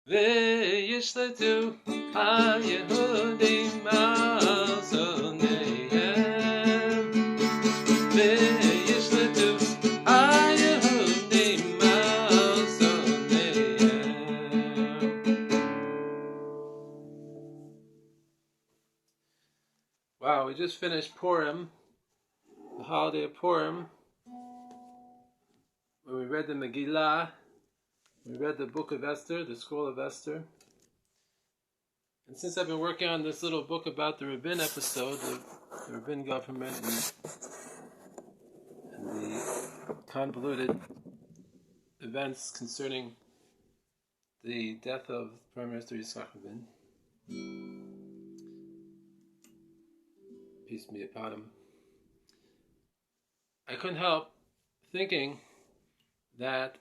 וישלטו על יהודים על זונאיהם וישלטו על יהודים על זונאיהם. Wow, we just finished Purim, the holiday of Purim, when we read the Megillah. We read the book of Esther, the scroll of Esther. And since I've been working on this little book about the Rabin episode, the Rabin government and the convoluted events concerning the death of Prime Minister Yitzhak Rabin, peace be upon him, I couldn't help thinking that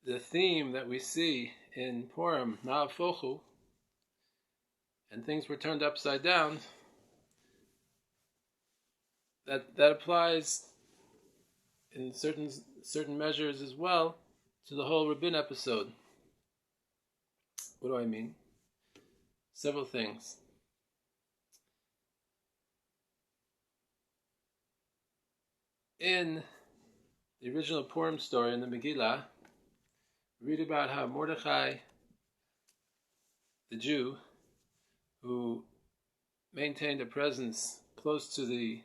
the theme that we see in Purim, Na'afochu, and things were turned upside down, that applies in certain measures as well to the whole Rabin episode. What do I mean? Several things. In the original Purim story in the Megillah, read about how Mordechai, the Jew, who maintained a presence close to the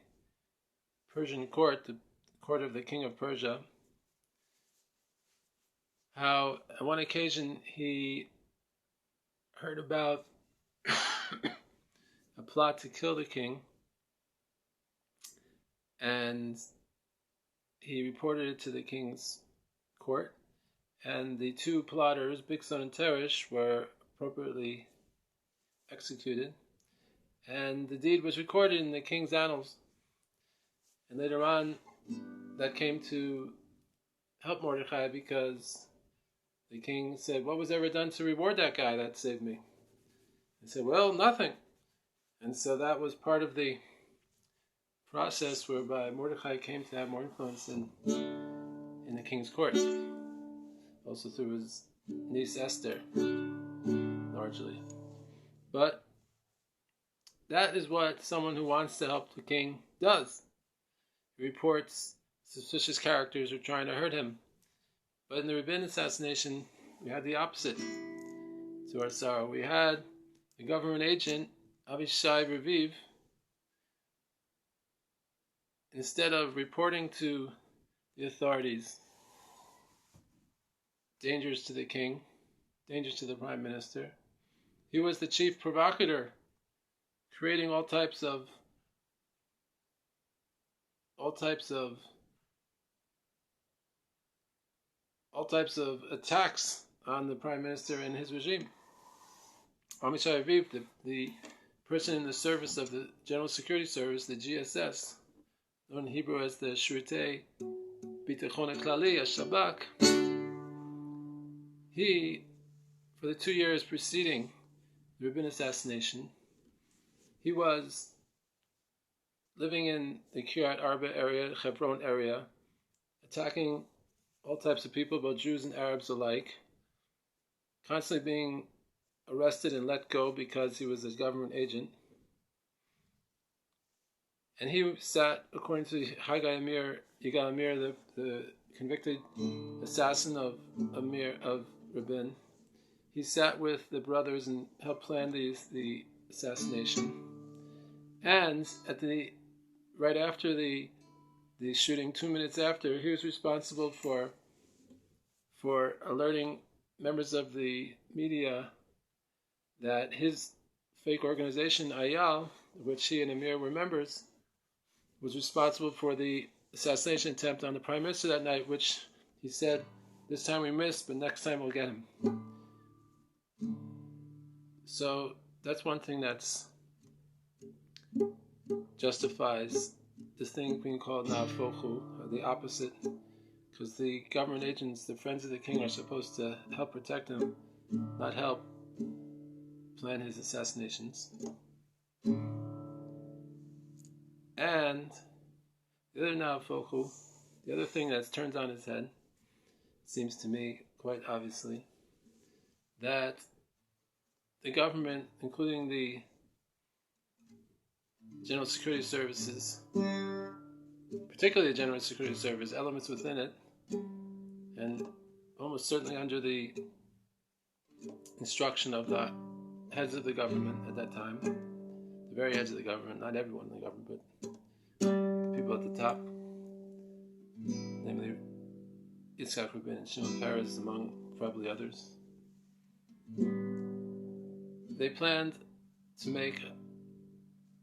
Persian court, the court of the king of Persia, how on one occasion he heard about a plot to kill the king, and he reported it to the king's court. And the two plotters, Bigson and Teresh, were appropriately executed. And the deed was recorded in the king's annals. And later on, that came to help Mordechai because the king said, "What was ever done to reward that guy that saved me?" He said, "Well, nothing." And so that was part of the process whereby Mordechai came to have more influence in the king's court. Also through his niece Esther, largely. But that is what someone who wants to help the king does. He reports suspicious characters who are trying to hurt him. But in the Rabin assassination, we had the opposite. To our sorrow, we had the government agent, Avishai Raviv, instead of reporting to the authorities dangers to the king, dangers to the prime minister, he was the chief provocateur, creating all types of attacks on the prime minister and his regime. Avishai Raviv, the person in the service of the General Security Service, the GSS, known in Hebrew as the Shirutei Bitachon Klali, Shabak, he, for the 2 years preceding the Rabin assassination, he was living in the Kiryat Arba area, the Hebron area, attacking all types of people, both Jews and Arabs alike, constantly being arrested and let go because he was a government agent. And he sat, according to Yigal Amir, the convicted assassin of Rabin, he sat with the brothers and helped plan the assassination. And right after the shooting, 2 minutes after, he was responsible for alerting members of the media that his fake organization, Ayal, which he and Amir were members, was responsible for the assassination attempt on the prime minister that night, which he said, "This time we missed, but next time we'll get him." So that's one thing that's justifies this thing being called Na'afochu, or the opposite, because the government agents, the friends of the king, are supposed to help protect him, not help plan his assassinations. And the other Na'afochu, the other thing that's turned on its head, seems to me quite obviously, that the government, including the General Security Services, particularly the General Security Service, elements within it, and almost certainly under the instruction of the heads of the government at that time, the very heads of the government, not everyone in the government, but people at the top, namely Yitzhak, Rabin, and Shimon Peres, among probably others. They planned to make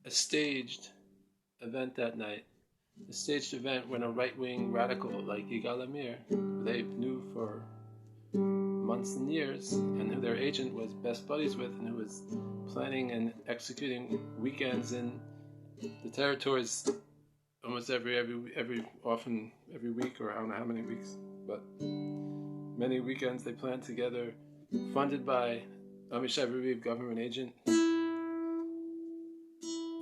a staged event that night, a staged event when a right-wing radical like Yigal Amir, who they knew for months and years, and who their agent was best buddies with, and who was planning and executing weekends in the territories almost every week, or I don't know how many weeks, but many weekends they planned together, funded by Amishai Reviv, government agent.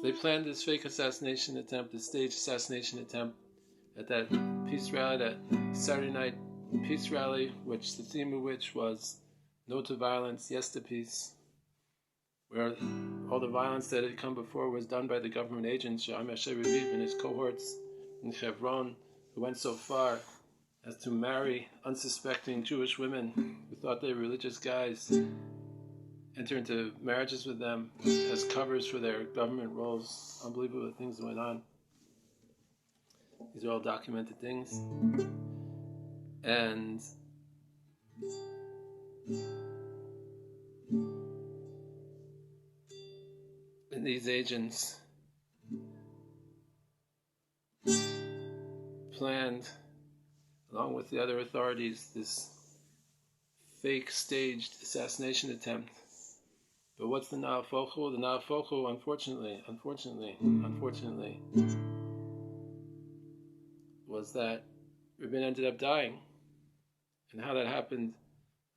They planned this fake assassination attempt, this staged assassination attempt, at that peace rally, that Saturday night peace rally, which the theme of which was "No to Violence, Yes to Peace," where all the violence that had come before was done by the government agents, Amishai Reviv and his cohorts in Hebron, who went so far as to marry unsuspecting Jewish women who thought they were religious guys, enter into marriages with them as covers for their government roles. Unbelievable things went on. These are all documented things. And these agents planned, along with the other authorities, this fake staged assassination attempt. But what's the na'afochu? The na'afochu, unfortunately, was that Rabin ended up dying. And how that happened,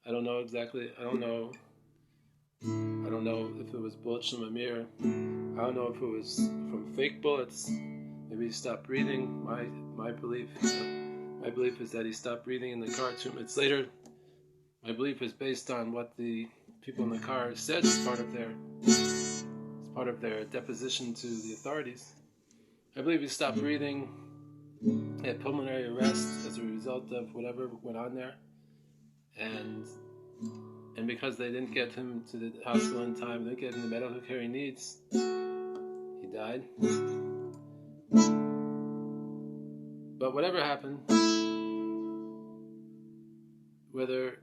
I don't know exactly. I don't know if it was bullets from Amir. I don't know if it was from fake bullets. Maybe he stopped breathing. My belief is that he stopped breathing in the car. It's later. My belief is based on what the people in the car said as part of their deposition to the authorities. I believe he stopped breathing. He had pulmonary arrest as a result of whatever went on there, and because they didn't get him to the hospital in time, didn't get him the medical care he needs, he died. But whatever happened, whether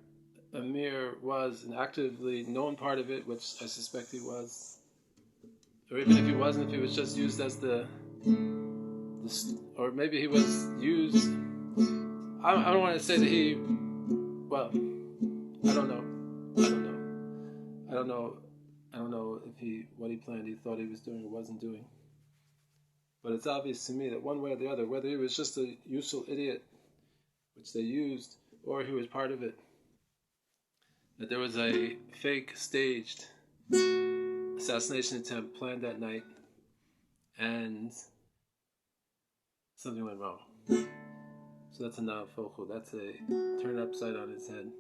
Amir was an actively known part of it, which I suspect he was, or even if he wasn't, if he was just used as or maybe he was used. I don't want to say that he. Well, I don't know if what he planned, he thought he was doing or wasn't doing. But it's obvious to me that one way or the other, whether he was just a useful idiot, which they used, or he was part of it, that there was a fake staged assassination attempt planned that night, and something went wrong. So that's a na'afochu. That's a turn upside on his head.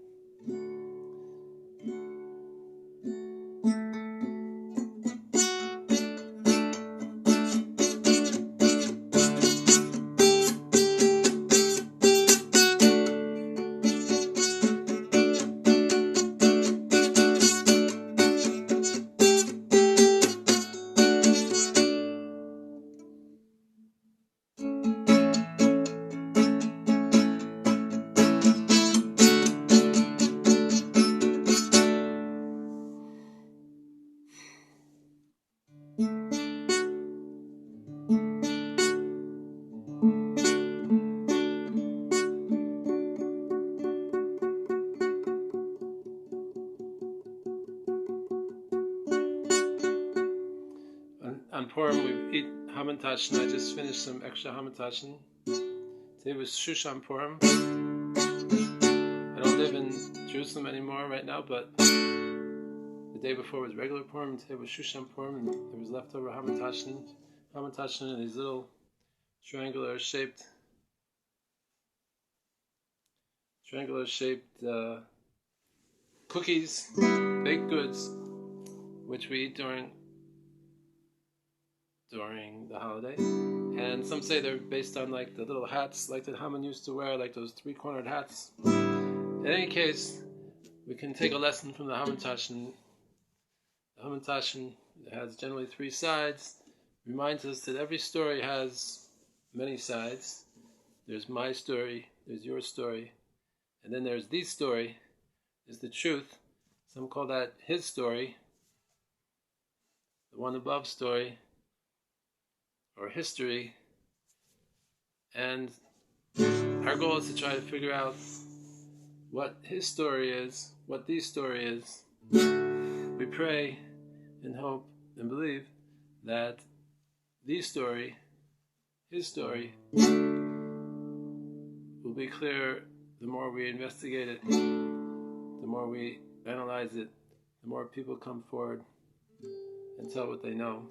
On Purim, we eat hamantashen. I just finished some extra hamantashen. Today was Shushan Purim. I don't live in Jerusalem anymore right now, but the day before was regular Purim. Today was Shushan Purim, and there was leftover hamantashen. Hamantashen in these little triangular-shaped cookies, baked goods, which we eat during the holiday. And some say they're based on like the little hats like that Haman used to wear, like those three-cornered hats. In any case, we can take a lesson from the Hamantaschen. The Hamantaschen has generally three sides. Reminds us that every story has many sides. There's my story, there's your story, and then there's the story, is the truth. Some call that his story, the one above story, or history. And our goal is to try to figure out what his story is, what the story is. We pray and hope and believe that the story, his story, will be clear the more we investigate it, the more we analyze it, the more people come forward and tell what they know.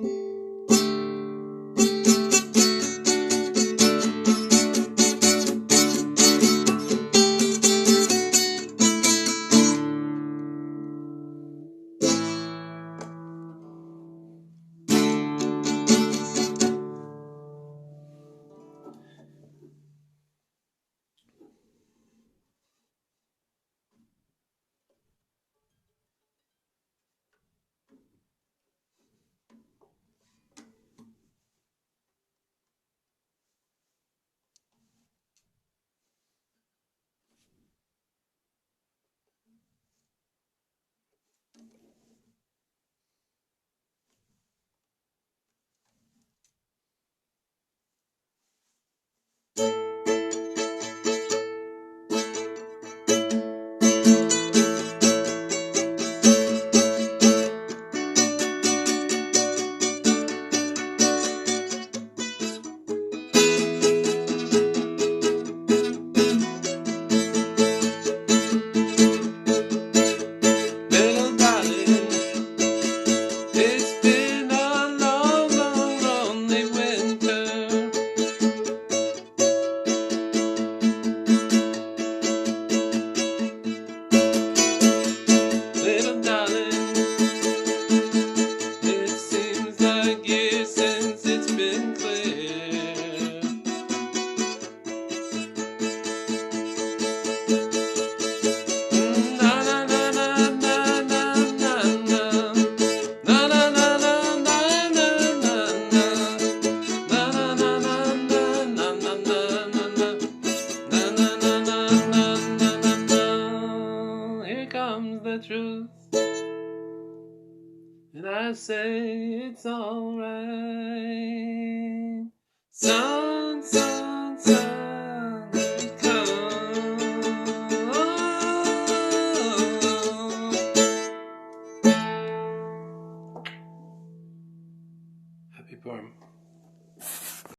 The truth, and I say it's alright. Sun, sun, sun, come. Happy Purim.